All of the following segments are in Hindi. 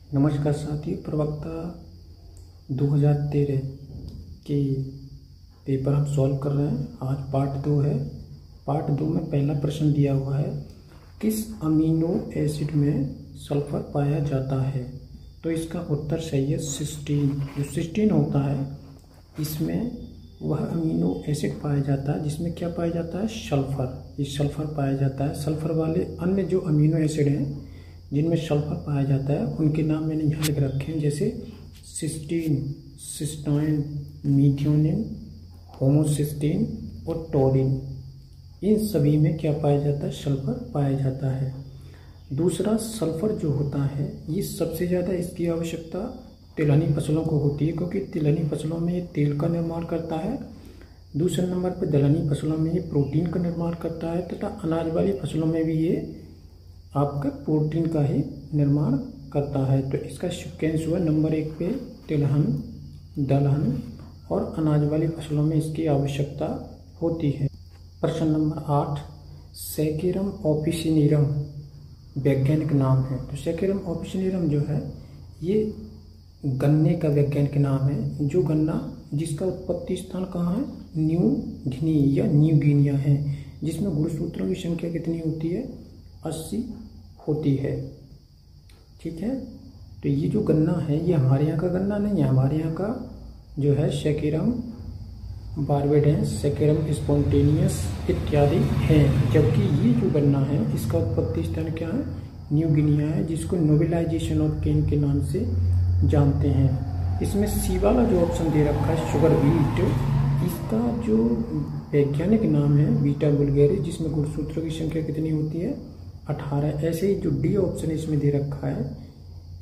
नमस्कार साथियों, प्रवक्ता 2013 के पेपर हम सॉल्व कर रहे हैं। आज पार्ट 2 है। पार्ट 2 में पहला प्रश्न दिया हुआ है, किस अमीनो एसिड में सल्फर पाया जाता है? तो इसका उत्तर सही है सिस्टीन। जो सिस्टीन होता है इसमें वह अमीनो एसिड पाया जाता है जिसमें क्या पाया जाता है? सल्फर। ये सल्फर पाया जाता है। सल्फर वाले अन्य जो अमीनो एसिड हैं जिनमें सल्फर पाया जाता है उनके नाम मैंने यहाँ लिख रखे हैं, जैसे सिस्टीन, सिस्टाइन, मीथियोनिन, होमोसिस्टीन और टोरिन। इन सभी में क्या पाया जाता है? सल्फर पाया जाता है। दूसरा, सल्फर जो होता है ये सबसे ज़्यादा इसकी आवश्यकता तिलहनी फसलों को होती है, क्योंकि तिलहनी फसलों में ये तेल का निर्माण करता है। दूसरे नंबर पर दलहनी फसलों में ये प्रोटीन का निर्माण करता है, तथा अनाज वाली फसलों में भी ये आपका प्रोटीन का ही निर्माण करता है। तो इसका सिक्वेंस हुआ नंबर 1 पे तिलहन, दलहन और अनाज वाली फसलों में इसकी आवश्यकता होती है। प्रश्न नंबर 8, सेकेरम ऑफिसिनेरम वैज्ञानिक नाम है। तो सेकेरम ऑफिसिनेरम जो है ये गन्ने का वैज्ञानिक नाम है। जो गन्ना जिसका उत्पत्ति स्थान कहाँ है? न्यू गिनी या न्यू गिनिया है, जिसमें गुणसूत्रों की संख्या कितनी होती है? 80 होती है। ठीक है, तो ये जो गन्ना है ये हमारे यहाँ का गन्ना नहीं है। हमारे यहाँ का जो है सेकेरम बार्बेडेंस, सेकेरम स्पॉन्टेनियस इत्यादि हैं, जबकि ये जो गन्ना है इसका उत्पत्ति स्थान क्या है? न्यू गिनिया है, जिसको नोबेलाइजेशन ऑफ केन के नाम से जानते हैं। इसमें सी वाला जो ऑप्शन दे रखा है शुगर बीट, इसका जो वैज्ञानिक नाम है बीटा वुल्गेरिस, जिसमें गुणसूत्रों की संख्या कितनी होती है? 18। ऐसे ही जो डी ऑप्शन इसमें दे रखा है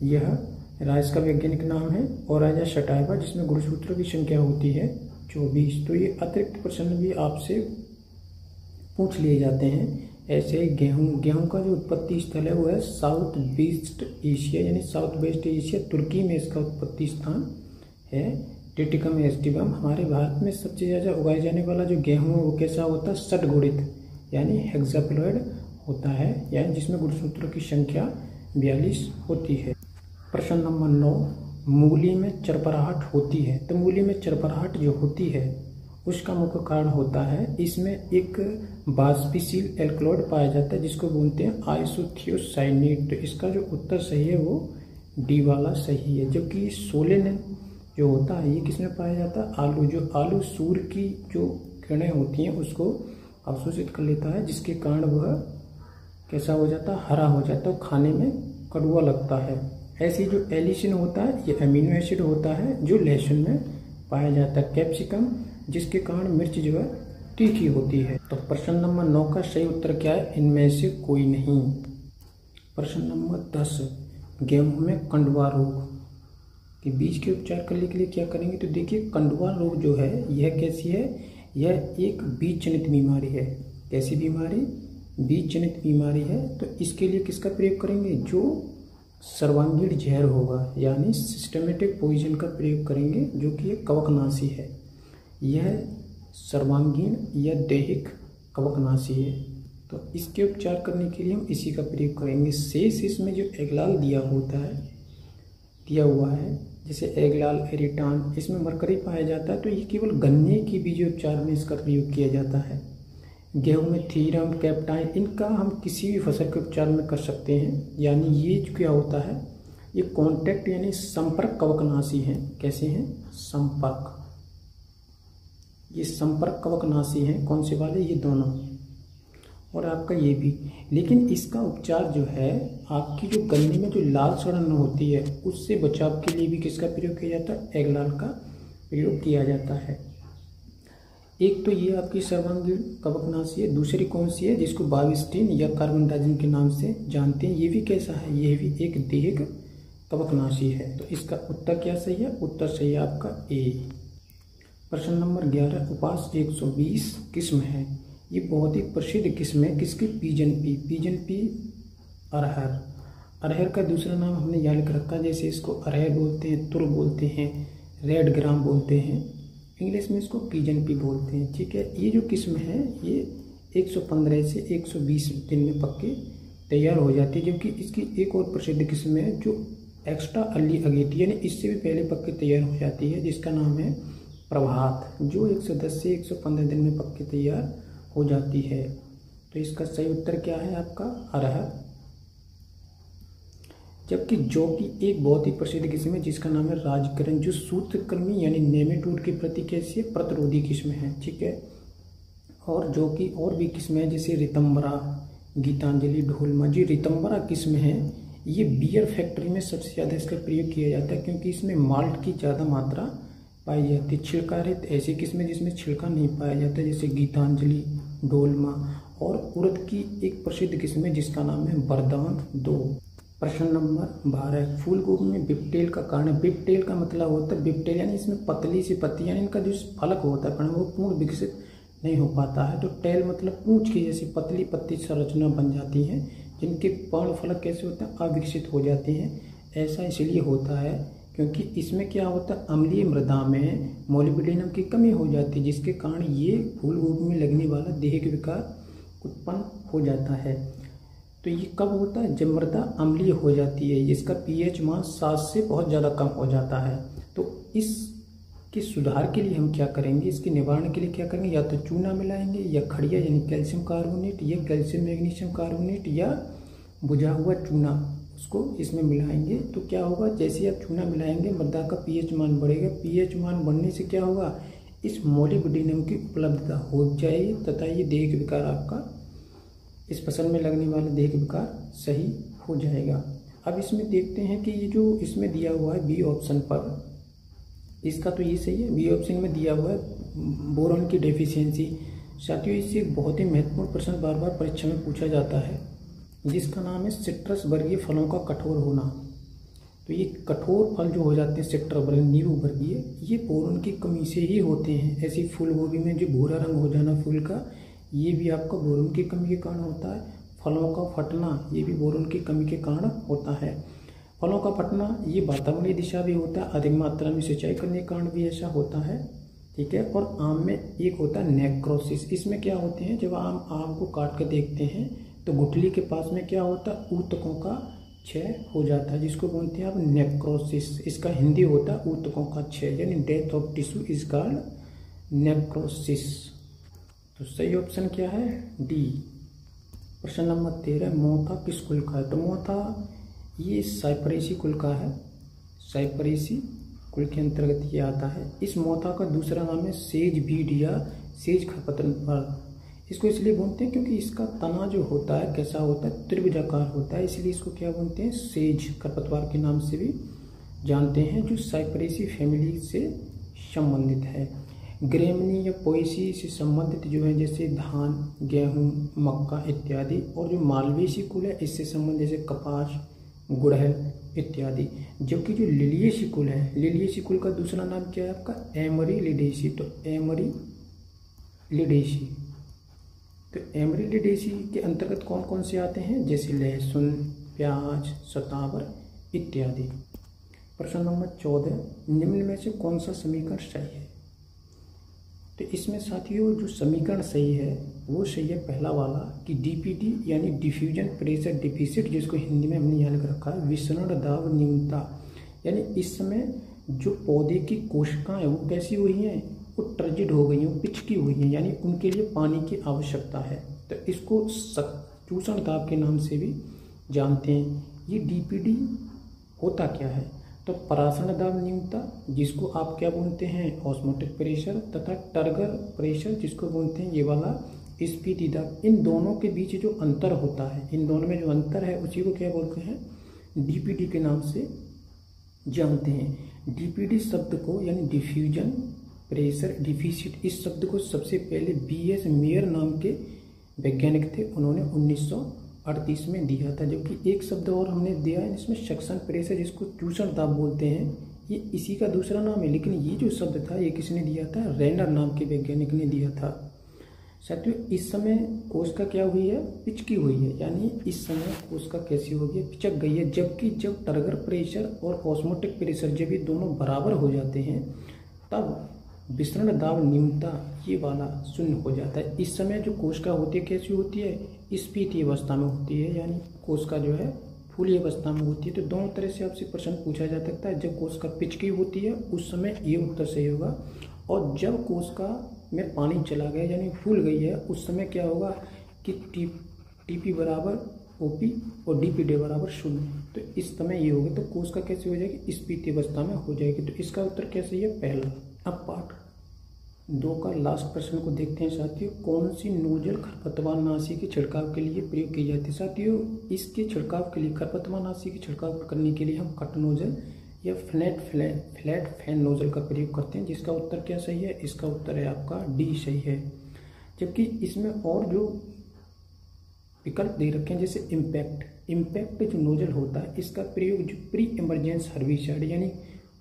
यह राइस का वैज्ञानिक नाम है ओराजा सटाइवा, जिसमें गुणसूत्रों की संख्या होती है 24। तो ये अतिरिक्त प्रश्न भी आपसे पूछ लिए जाते हैं। ऐसे ही गेहूं का जो उत्पत्ति स्थल है वो है साउथ वेस्ट एशिया, यानी साउथ वेस्ट एशिया, तुर्की में इसका उत्पत्ति स्थान है। Triticum aestivum. हमारे भारत में सबसे ज़्यादा उगाए जाने वाला जो गेहूं है वो कैसा होता है? षटगुणित यानी हेक्साप्लॉइड होता है, यानी जिसमें गुणसूत्रों की संख्या 42 होती है। प्रश्न नंबर 9, मूली में चरपराहट होती है। तो मूली में चरपराहट जो होती है उसका मुख्य कारण होता है इसमें एक वाष्पशील एल्कलॉइड पाया जाता है जिसको बोलते हैं आइसोथियोसाइनेट। तो इसका जो उत्तर सही है वो डी वाला सही है। जबकि सोलेनिन जो होता है ये किसमें पाया जाता है? आलू। जो आलू सूर्य की जो किरणें होती हैं उसको अवशोषित कर लेता है, जिसके कारण वह कैसा हो जाता है? हरा हो जाता है, खाने में कड़वा लगता है। ऐसे जो एलिसिन होता है ये अमीनो एसिड होता है जो लहसुन में पाया जाता है। कैप्सिकम, जिसके कारण मिर्च जो है तीखी होती है। तो प्रश्न नंबर 9 का सही उत्तर क्या है? इनमें से कोई नहीं। प्रश्न नंबर 10, गेहूं में कंडवा रोग के बीज के उपचार करने के लिए क्या करेंगे? तो देखिए, कंडवा रोग जो है यह कैसी है? यह एक बीज जनित बीमारी है। कैसी बीमारी? बीज जनित बीमारी है। तो इसके लिए किसका प्रयोग करेंगे? जो सर्वांगीण जहर होगा, यानी सिस्टमेटिक पॉइजन का प्रयोग करेंगे, जो कि एक कवकनाशी है। यह सर्वांगीण या दैहिक कवकनाशी है। तो इसके उपचार करने के लिए हम इसी का प्रयोग करेंगे। शेष इसमें जो एगलाल दिया हुआ है, जैसे एगलाल, एरिटान, इसमें मरकरी पाया जाता है। तो ये केवल गन्ने की बीज उपचार में इसका प्रयोग किया जाता है। गेहूं में थीरम, कैप्टाइन, इनका हम किसी भी फसल के उपचार में कर सकते हैं। यानी ये जो क्या होता है, ये कॉन्टैक्ट यानी संपर्क कवकनाशी हैं। कैसे हैं? संपर्क। ये संपर्क कवकनाशी हैं। कौन से वाले? ये दोनों, और आपका ये भी। लेकिन इसका उपचार जो है आपकी जो गन्ने में जो लाल सड़न होती है उससे बचाव के लिए भी किसका प्रयोग किया जाता है? एगलाल का प्रयोग किया जाता है। एक तो ये आपकी सर्वांगीण कवकनाशी है। दूसरी कौन सी है? जिसको बाविस्टिन या कार्बनडाजिम के नाम से जानते हैं। ये भी कैसा है? ये भी एक दैहिक कवकनाशी है। तो इसका उत्तर क्या सही है? उत्तर सही है आपका ए। प्रश्न नंबर 11, उपास 120 किस्म है। ये बहुत ही प्रसिद्ध किस्म है। किसकी? Pigeon pea. पीजन पी अरहर। अरहर का दूसरा नाम हमने यहाँ लिख रखा है, जैसे इसको अरहर बोलते हैं, तुर बोलते हैं, रेड ग्राम बोलते हैं, इंग्लिश में इसको पीजन पी बोलते हैं। ठीक है, ये जो किस्म है ये 115 से 120 दिन में पक्के तैयार हो जाती है। जबकि इसकी एक और प्रसिद्ध किस्म है जो एक्स्ट्रा अर्ली अगेटी यानी इससे भी पहले पक के तैयार हो जाती है, जिसका नाम है प्रभात, जो 110 से 115 दिन में पक के तैयार हो जाती है। तो इसका सही उत्तर क्या है आपका अरहर। जबकि जौ की एक बहुत ही प्रसिद्ध किस्म है जिसका नाम है राजकरण, जो सूत्रकृमि यानी नेमेटोड के प्रति कैसी है, प्रतिरोधी किस्म है। ठीक है, और जौ की और भी किस्में हैं जैसे रितंबरा, गीतांजलि, ढोलमा। जो रितंबरा किस्म है ये बियर फैक्ट्री में सबसे ज़्यादा इसका प्रयोग किया जाता है, क्योंकि इसमें माल्ट की ज़्यादा मात्रा पाई जाती है। छिलका रहित ऐसी किस्में जिसमें छिलका नहीं पाया जाता, जैसे गीतांजलि, ढोलमा। और उड़द की एक प्रसिद्ध किस्म है जिसका नाम है बरदान 2। प्रश्न नंबर 12, फूल गोभी में बिपटेल का कारण। बिपटेल का मतलब होता है, बिपटेल यानी इसमें पतली सी पत्ती, यानी इनका जो फलक होता है वो पूर्ण विकसित नहीं हो पाता है। तो टेल मतलब पूंछ की जैसी पतली पत्ती संरचना बन जाती है, जिनके पर्ण फलक कैसे होते हैं, अविकसित हो जाते हैं। ऐसा इसलिए होता है क्योंकि इसमें क्या होता है, अम्लीय मृदा में मोलिब्डेनम की कमी हो जाती है, जिसके कारण ये फूल गोभी में लगने वाला देहिक विकार उत्पन्न हो जाता है। तो ये कब होता है, जब मृदा अम्लीय हो जाती है, इसका पीएच मान 7 से बहुत ज़्यादा कम हो जाता है। तो इसके सुधार के लिए हम क्या करेंगे, इसके निवारण के लिए क्या करेंगे, या तो चूना मिलाएंगे या खड़िया यानी कैल्शियम कार्बोनेट या कैल्शियम मैग्नीशियम कार्बोनेट या बुझा हुआ चूना, उसको इसमें मिलाएंगे। तो क्या होगा, जैसे आप चूना मिलाएंगे मृदा का पीएच मान बढ़ेगा। पीएच मान बढ़ने से क्या होगा, इस मोलिब्डेनम की उपलब्धता हो जाएगी तथा ये देहिक विकार आपका, इस फसल में लगने वाला देहिक विकार सही हो जाएगा। अब इसमें देखते हैं कि ये जो इसमें दिया हुआ है बी ऑप्शन पर, इसका तो ये सही है। बी ऑप्शन में दिया हुआ है बोरॉन की डेफिशिएंसी। साथियों, इससे एक बहुत ही महत्वपूर्ण प्रश्न बार बार परीक्षा में पूछा जाता है, जिसका नाम है सिट्रस वर्गीय फलों का कठोर होना। तो ये कठोर फल जो हो जाते हैं सिट्रस वर्गीय, नींबू वर्गीय, ये बोरॉन की कमी से ही होते हैं। ऐसी फूल गोभी में जो भूरा रंग हो जाना फूल का, ये भी आपका बोरॉन की कमी के कारण होता है। फलों का फटना, ये भी बोरॉन की कमी के कारण होता है। फलों का फटना ये वातावरणीय दिशा भी होता है, अधिक मात्रा में सिंचाई करने के कारण भी ऐसा होता है। ठीक है, और आम में एक होता है नेक्रोसिस। इसमें क्या होते हैं, जब आम को काट कर देखते हैं तो गुठली के पास में क्या होता है, ऊतकों का क्षय हो जाता है, जिसको बोलते हैं आप नेक्रोसिस। इसका हिंदी होता है ऊतकों का क्षय, यानी death of tissue is called necrosis. तो सही ऑप्शन क्या है, डी। प्रश्न नंबर 13, मोथा किस कुल का है। तो मोथा ये साइपरेसी कुल का है, साइपरेसी कुल के अंतर्गत ये आता है। इस मोथा का दूसरा नाम है सेज बीड या सेज खरपतवार। इसको इसलिए बोलते हैं क्योंकि इसका तना जो होता है कैसा होता है, त्रिभुजाकार होता है, इसलिए इसको क्या बोलते हैं, सेज खरपतवार के नाम से भी जानते हैं, जो साइपरेसी फैमिली से संबंधित है। ग्रेमनी या पोएसी से संबंधित जो है जैसे धान, गेहूं, मक्का इत्यादि, और जो मालवेसी कुल है इससे संबंधित जैसे कपास, गुड़हल इत्यादि। जबकि जो लिलियेसी कुल है, लिलियेसी कुल का दूसरा नाम क्या है आपका, एमरीलिडेसी। तो एमरीलिडेसी, तो एमरीलिडेसी के अंतर्गत कौन कौन से आते हैं, जैसे लहसुन, प्याज, शतावर इत्यादि। प्रश्न नंबर 14, निम्न में से कौन सा समीकरण सही है। तो इसमें साथियों जो समीकरण सही है वो सही है पहला वाला, कि डीपीडी यानी डिफ्यूजन प्रेशर डिफिसिट, जिसको हिंदी में हमने याद रखा है विसरण दाब न्यूनता, यानी इस समय जो पौधे की कोशिकाएं वो कैसी हुई हैं, वो टर्जिड हो गई हैं, पिचकी हुई हैं, यानी उनके लिए पानी की आवश्यकता है। तो इसको चूषण दाब के नाम से भी जानते हैं। ये डीपीडी होता क्या है, तो परासरण दाब न्यूनता, जिसको आप क्या बोलते हैं, ऑस्मोटिक प्रेशर, तथा टर्गर प्रेशर, जिसको बोलते हैं ये वाला स्फीति दाब। इन दोनों के बीच जो अंतर होता है, इन दोनों में जो अंतर है उसी को क्या बोलते हैं, डीपीडी के नाम से जानते हैं। डीपीडी शब्द को यानी डिफ्यूजन प्रेशर डिफिसिट, इस शब्द को सबसे पहले बीएस मेयर नाम के वैज्ञानिक थे, उन्होंने 1938 में दिया था। जबकि एक शब्द और हमने दिया है इसमें सक्शन प्रेशर, जिसको चूषण दाब बोलते हैं, ये इसी का दूसरा नाम है। लेकिन ये जो शब्द था ये किसने दिया था, रेनर नाम के वैज्ञानिक ने दिया था। साथियों इस समय कोशिका क्या हुई है, पिचकी हुई है, यानी इस समय कोशिका कैसी हो गई है, पिचक गई है। जबकि जब टर्गर प्रेशर और ऑस्मोटिक प्रेशर जब ये दोनों बराबर हो जाते हैं तब विसरण दाब न्यूनता ये वाला शून्य हो जाता है। इस समय जो कोशिका होती है कैसी होती है, स्फीति अवस्था में होती है, यानी कोशिका जो है फूली अवस्था में होती है। तो दोनों तरह से आपसे प्रश्न पूछा जा सकता है। जब कोशिका पिचकी होती है उस समय ये उत्तर सही होगा, और जब कोशिका में पानी चला गया यानी फूल गई है उस समय क्या होगा कि टीपी बराबर ओपी और डीपीडी बराबर 0। तो इस समय ये होगा, तो कोशिका कैसे हो जाएगी, स्फीति अवस्था में हो जाएगी। तो इसका उत्तर क्या सही है, पहला। अब पार्ट 2 का लास्ट प्रश्न को देखते हैं साथियों। कौन सी नोजल खरपतवार नाशी के छिड़काव के लिए प्रयोग की जाती है। साथियों इसके छिड़काव के लिए, खरपतवार नाशी के छिड़काव करने के लिए हम कट नोजल या फ्लैट फैन नोजल का प्रयोग करते हैं। जिसका उत्तर क्या सही है, इसका उत्तर है आपका डी सही है। जबकि इसमें और जो विकल्प दे रखे हैं जैसे इम्पैक्ट जो नोजल होता है इसका प्रयोग जो प्री इमरजेंस हर्बिसाइड यानी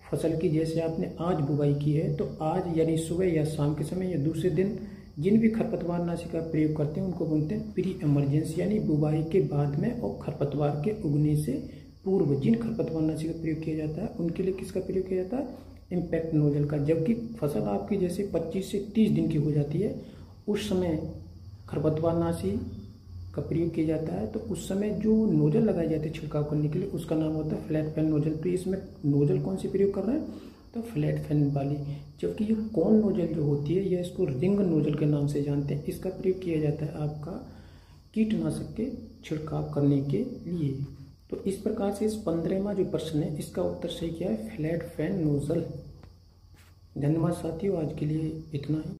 फसल की, जैसे आपने आज बुवाई की है तो आज यानी सुबह या शाम के समय या दूसरे दिन जिन भी खरपतवार नाशी का प्रयोग करते हैं उनको बोलते हैं प्री इमरजेंस, यानी बुवाई के बाद में और खरपतवार के उगने से पूर्व जिन खरपतवार नाशी का प्रयोग किया जाता है उनके लिए किसका प्रयोग किया जाता है, इम्पैक्ट नोजल का। जबकि फसल आपकी जैसे 25 से 30 दिन की हो जाती है उस समय खरपतवार नाशी का प्रयोग किया जाता है, तो उस समय जो नोजल लगाई जाती है छिड़काव करने के लिए उसका नाम होता है फ्लैट फैन नोजल। तो इसमें नोजल कौन सी प्रयोग कर रहे हैं, तो फ्लैट फैन वाली। जबकि ये कौन नोजल जो होती है, यह इसको रिंग नोजल के नाम से जानते हैं। इसका प्रयोग किया जाता है आपका कीटनाशक के छिड़काव करने के लिए। तो इस प्रकार से इस 15वां जो प्रश्न है इसका उत्तर सही क्या है, फ्लैट फैन नोजल। धन्यवाद साथियों, आज के लिए इतना ही।